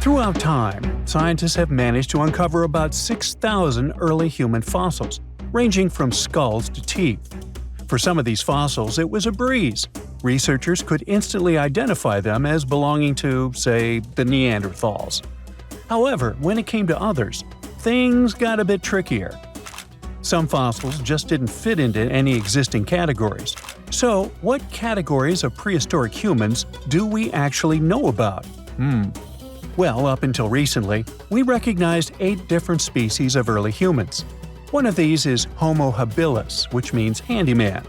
Throughout time, scientists have managed to uncover about 6,000 early human fossils, ranging from skulls to teeth. For some of these fossils, it was a breeze. Researchers could instantly identify them as belonging to, say, the Neanderthals. However, when it came to others, things got a bit trickier. Some fossils just didn't fit into any existing categories. So, what categories of prehistoric humans do we actually know about? Well, up until recently, we recognized 8 different species of early humans. One of these is Homo habilis, which means handyman.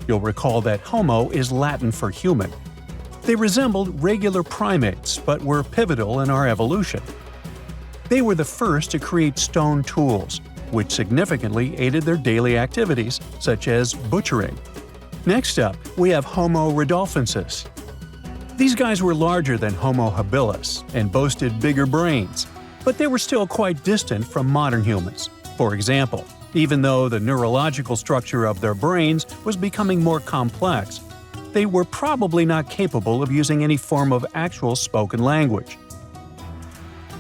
You'll recall that Homo is Latin for human. They resembled regular primates, but were pivotal in our evolution. They were the first to create stone tools, which significantly aided their daily activities, such as butchering. Next up, we have Homo rudolfensis. These guys were larger than Homo habilis and boasted bigger brains, but they were still quite distant from modern humans. For example, even though the neurological structure of their brains was becoming more complex, they were probably not capable of using any form of actual spoken language.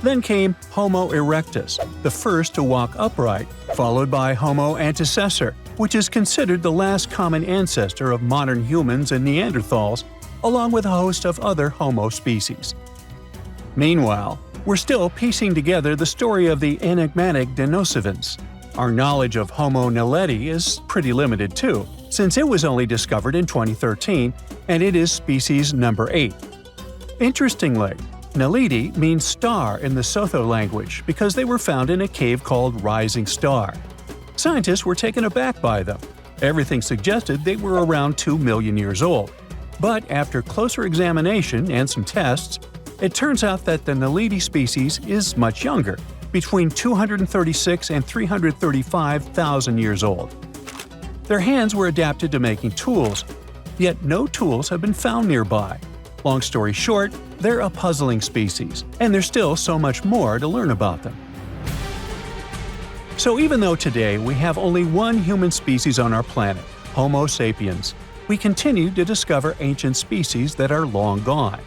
Then came Homo erectus, the first to walk upright, followed by Homo antecessor, which is considered the last common ancestor of modern humans and Neanderthals, along with a host of other Homo species. Meanwhile, we're still piecing together the story of the enigmatic Denisovans. Our knowledge of Homo naledi is pretty limited too, since it was only discovered in 2013, and it is species number 8. Interestingly, Naledi means star in the Sotho language because they were found in a cave called Rising Star. Scientists were taken aback by them. Everything suggested they were around 2 million years old. But after closer examination and some tests, it turns out that the Naledi species is much younger, between 236 and 335,000 years old. Their hands were adapted to making tools, yet no tools have been found nearby. Long story short, they're a puzzling species, and there's still so much more to learn about them. So even though today we have only one human species on our planet, Homo sapiens, we continue to discover ancient species that are long gone.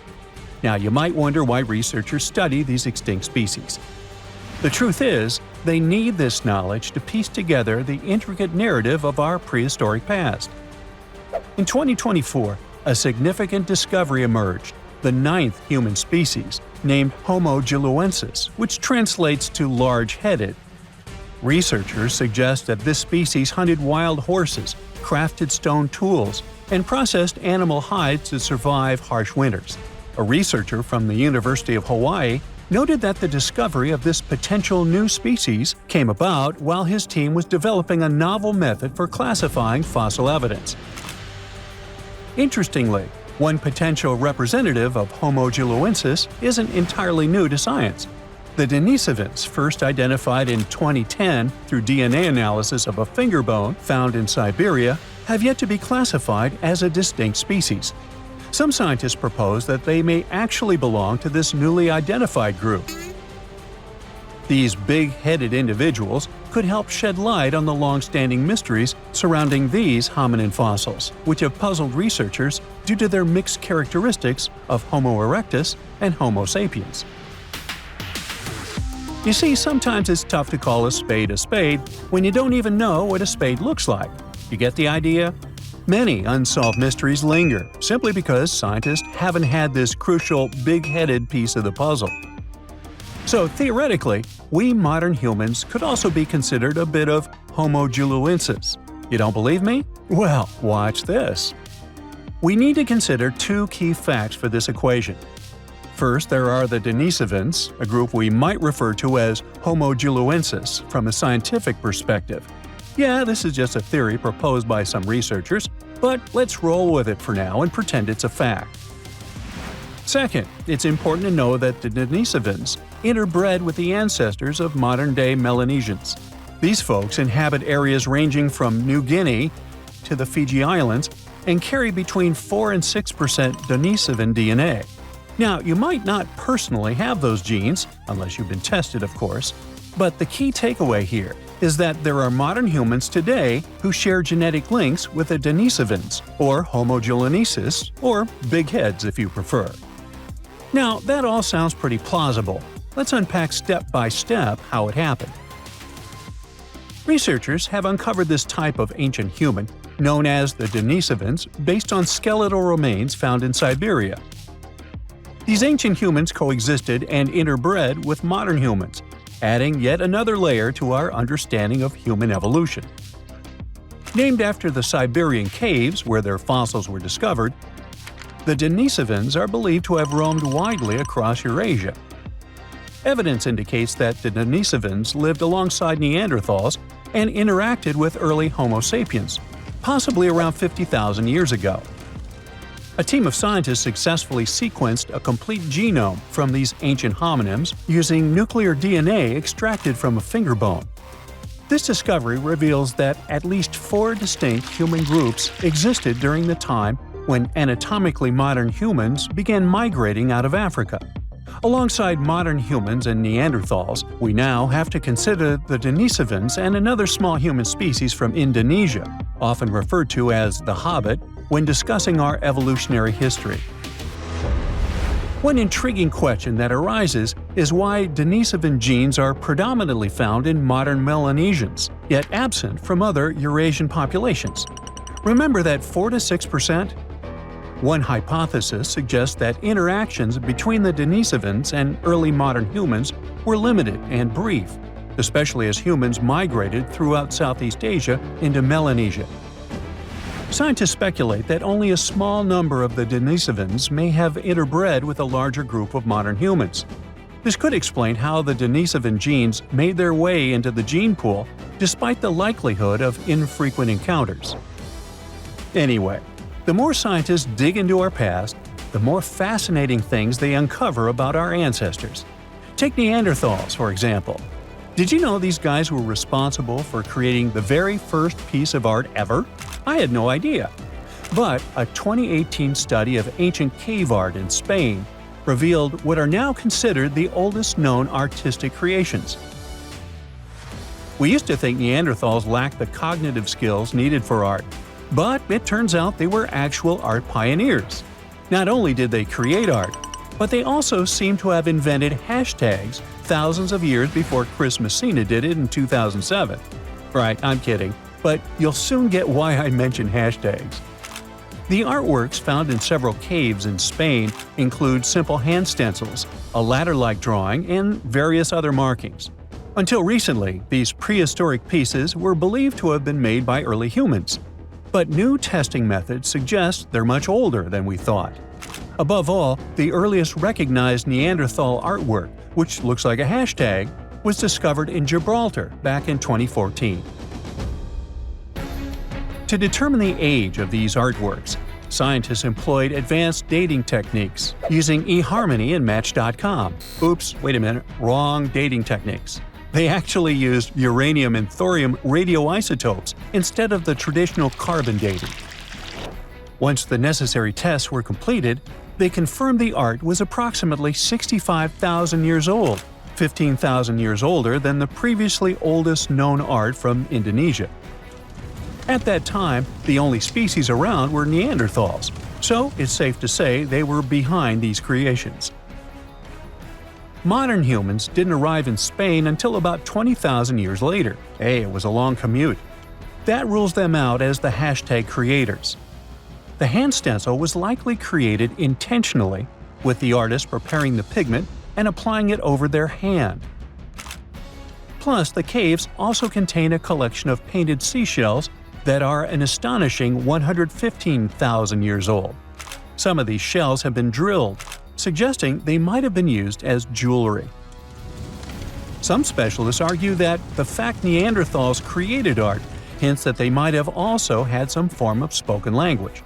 Now you might wonder why researchers study these extinct species. The truth is, they need this knowledge to piece together the intricate narrative of our prehistoric past. In 2024, a significant discovery emerged, the 9th human species, named Homo giluensis, which translates to large-headed. Researchers suggest that this species hunted wild horses, crafted stone tools, and processed animal hides to survive harsh winters. A researcher from the University of Hawaii noted that the discovery of this potential new species came about while his team was developing a novel method for classifying fossil evidence. Interestingly, one potential representative of Homo giluensis isn't entirely new to science. The Denisovans, first identified in 2010 through DNA analysis of a finger bone found in Siberia, have yet to be classified as a distinct species. Some scientists propose that they may actually belong to this newly identified group. These big-headed individuals could help shed light on the long-standing mysteries surrounding these hominin fossils, which have puzzled researchers due to their mixed characteristics of Homo erectus and Homo sapiens. You see, sometimes it's tough to call a spade when you don't even know what a spade looks like. You get the idea? Many unsolved mysteries linger, simply because scientists haven't had this crucial, big-headed piece of the puzzle. So theoretically, we modern humans could also be considered a bit of Homo giluensis. You don't believe me? Well, watch this. We need to consider 2 key facts for this equation. First, there are the Denisovans, a group we might refer to as Homo giluensis from a scientific perspective. Yeah, this is just a theory proposed by some researchers, but let's roll with it for now and pretend it's a fact. Second, it's important to know that the Denisovans interbred with the ancestors of modern-day Melanesians. These folks inhabit areas ranging from New Guinea to the Fiji Islands and carry between 4 and 6% Denisovan DNA. Now, you might not personally have those genes, unless you've been tested, of course, but the key takeaway here is that there are modern humans today who share genetic links with the Denisovans, or Homo giluensis, or big heads if you prefer. Now, that all sounds pretty plausible, Let's unpack step by step how it happened. Researchers have uncovered this type of ancient human, known as the Denisovans, based on skeletal remains found in Siberia. These ancient humans coexisted and interbred with modern humans, adding yet another layer to our understanding of human evolution. Named after the Siberian caves where their fossils were discovered, the Denisovans are believed to have roamed widely across Eurasia. Evidence indicates that the Denisovans lived alongside Neanderthals and interacted with early Homo sapiens, possibly around 50,000 years ago. A team of scientists successfully sequenced a complete genome from these ancient hominins using nuclear DNA extracted from a finger bone. This discovery reveals that at least 4 distinct human groups existed during the time when anatomically modern humans began migrating out of Africa. Alongside modern humans and Neanderthals, we now have to consider the Denisovans and another small human species from Indonesia, often referred to as the Hobbit, when discussing our evolutionary history. One intriguing question that arises is why Denisovan genes are predominantly found in modern Melanesians, yet absent from other Eurasian populations. Remember that 4 to 6%? One hypothesis suggests that interactions between the Denisovans and early modern humans were limited and brief, especially as humans migrated throughout Southeast Asia into Melanesia. Scientists speculate that only a small number of the Denisovans may have interbred with a larger group of modern humans. This could explain how the Denisovan genes made their way into the gene pool despite the likelihood of infrequent encounters. Anyway, the more scientists dig into our past, the more fascinating things they uncover about our ancestors. Take Neanderthals, for example. Did you know these guys were responsible for creating the very first piece of art ever? I had no idea. But a 2018 study of ancient cave art in Spain revealed what are now considered the oldest known artistic creations. We used to think Neanderthals lacked the cognitive skills needed for art, but it turns out they were actual art pioneers. Not only did they create art, but they also seem to have invented hashtags thousands of years before Chris Messina did it in 2007. Right, I'm kidding, but you'll soon get why I mention hashtags. The artworks found in several caves in Spain include simple hand stencils, a ladder-like drawing, and various other markings. Until recently, these prehistoric pieces were believed to have been made by early humans. But new testing methods suggest they're much older than we thought. Above all, the earliest recognized Neanderthal artwork, which looks like a hashtag, was discovered in Gibraltar back in 2014. To determine the age of these artworks, scientists employed advanced dating techniques using eHarmony and Match.com. Oops, wait a minute, wrong dating techniques. They actually used uranium and thorium radioisotopes instead of the traditional carbon dating. Once the necessary tests were completed, they confirmed the art was approximately 65,000 years old, 15,000 years older than the previously oldest known art from Indonesia. At that time, the only species around were Neanderthals, so it's safe to say they were behind these creations. Modern humans didn't arrive in Spain until about 20,000 years later. Hey, it was a long commute. That rules them out as the hashtag creators. The hand stencil was likely created intentionally, with the artist preparing the pigment and applying it over their hand. Plus, the caves also contain a collection of painted seashells that are an astonishing 115,000 years old. Some of these shells have been drilled, suggesting they might have been used as jewelry. Some specialists argue that the fact Neanderthals created art hints that they might have also had some form of spoken language.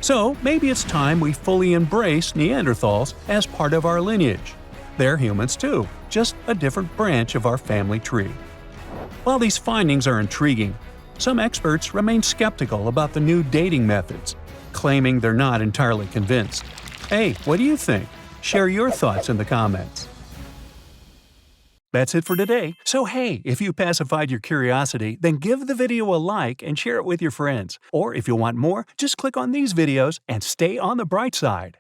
So maybe it's time we fully embrace Neanderthals as part of our lineage. They're humans too, just a different branch of our family tree. While these findings are intriguing, some experts remain skeptical about the new dating methods, claiming they're not entirely convinced. Hey, what do you think? Share your thoughts in the comments. That's it for today. So hey, if you pacified your curiosity, then give the video a like and share it with your friends. Or if you want more, just click on these videos and stay on the bright side.